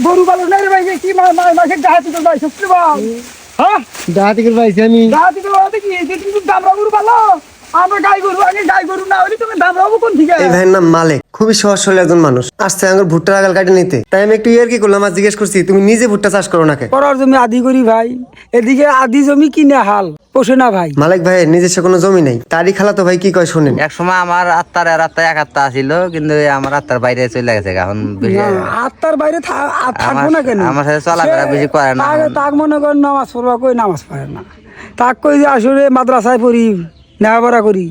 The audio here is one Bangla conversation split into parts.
গরু পালন না রে ভাই কি মাসে ডাহাতি করে ভাই সত্যি বল হ্যাঁ ডাহাতি করে পাইছি আমি। ডাহাতি করে বলতে কি যে তুমি দামরা গরু পালো আমরা গাই গরু আগে গাই গরু না হলে তুমি দামরাবো কোন থেকে? এই ভাইয়ের নাম মালিক, খুবই সহজ সরল একজন মানুষ। আসছে আমার ভুট্টার আগাল কাটে নিতে, তাই আমি একটু কি করলাম, আর জিজ্ঞেস করছি তুমি নিজে ভুট্টা চাষ করো নাকি? করার জমি আদি করি ভাই, এদিকে আদি জমি কিনে হাল পোষে না ভাই। মালিক ভাইয়ের নিজস্ব কোনো জমি নেই, তারই খালাতো ভাই কি কয় শুনেন। এক সময় আমার আত্মার এক আত্মা ছিল, কিন্তু আমার আত্মার বাইরে চলে গেছে এখন। আত্মার বাইরে থাকবো না কেন? আমার সাথে চলাফেরা বেশি করে না। তাক মনে করেন নামাজ পড়বা কই নামাজ পড়ে না, তাক কই যে আসলে মাদ্রাসায় পড়ি নেওয়াপড়া করি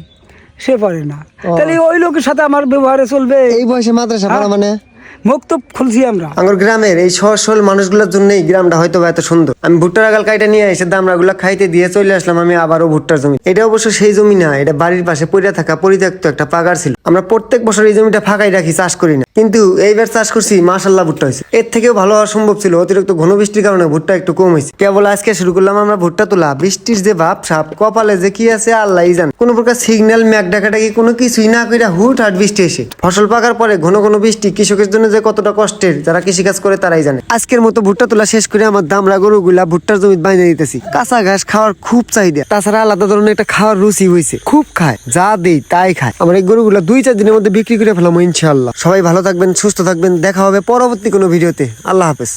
সে পড়ে না, তাহলে ওই লোকের সাথে আমার ব্যবহারে চলবে? এই বয়সে মাদ্রাসা পড়া মানে? মুখ তো খুলছি আমরা। আমার গ্রামের এই সহজ সরল মানুষগুলোর জন্যই গ্রামটা হয়তো এত সুন্দর। আমি ভুট্টার আগাল কাইটা নিয়ে এসে দামড়াগুলো খাইতে দিয়ে চলে আসলাম আমি আবারও ভুট্টার জমি। এটা অবশ্য সেই জমি না, এটা বাড়ির পাশে পড়ে থাকা পরিত্যক্ত একটা পাগার ছিল। আমরা প্রত্যেক বছর এই জমিটা ফাঁকাই রাখি, চাষ করি না, কিন্তু এইবার চাষ করছি মাশাল্লাহ ভুট্টা হয়েছে। এর থেকেও ভালো হওয়া সম্ভব ছিল, অতিরিক্ত ঘন বৃষ্টির কারণে ভুট্টা একটু কম হয়েছে। কেবল আজকে শুরু করলাম আমরা ভুট্টা তোলা। বৃষ্টির যে ভাব সাপ কপালে যে কি আছে আল্লাহই জানে। কোনো প্রকার সিগন্যাল ম্যাক ডাকাটাকি কোনো কিছুই না কইরা হুট হাট বৃষ্টি এসে ফসল পাকার পরে ঘন ঘন বৃষ্টি কৃষকের জন্য যে কতটা কষ্টের, যারা কৃষিকাজ করে তারাই জানে। আজকের মতো ভুট্টা তোলা শেষ করে আমার দামড়া গরুগুলা ভুট্টার জমি বাইরে দিতেছি। কাঁচা ঘাস খাওয়ার খুব চাহিদা, তাছাড়া আলাদা ধরনের একটা খাওয়ার রুচি হয়েছে, খুব খায়, যা দেই তাই খায়। আমার এই গরুগুলা 2-4 দিনের মধ্যে বিক্রি করে ফেলাম ইনশাআল্লাহ। সবাই ভালো থাকবেন, সুস্থ থাকবেন, দেখা হবে পরবর্তী কোনো ভিডিওতে। আল্লাহ হাফেজ।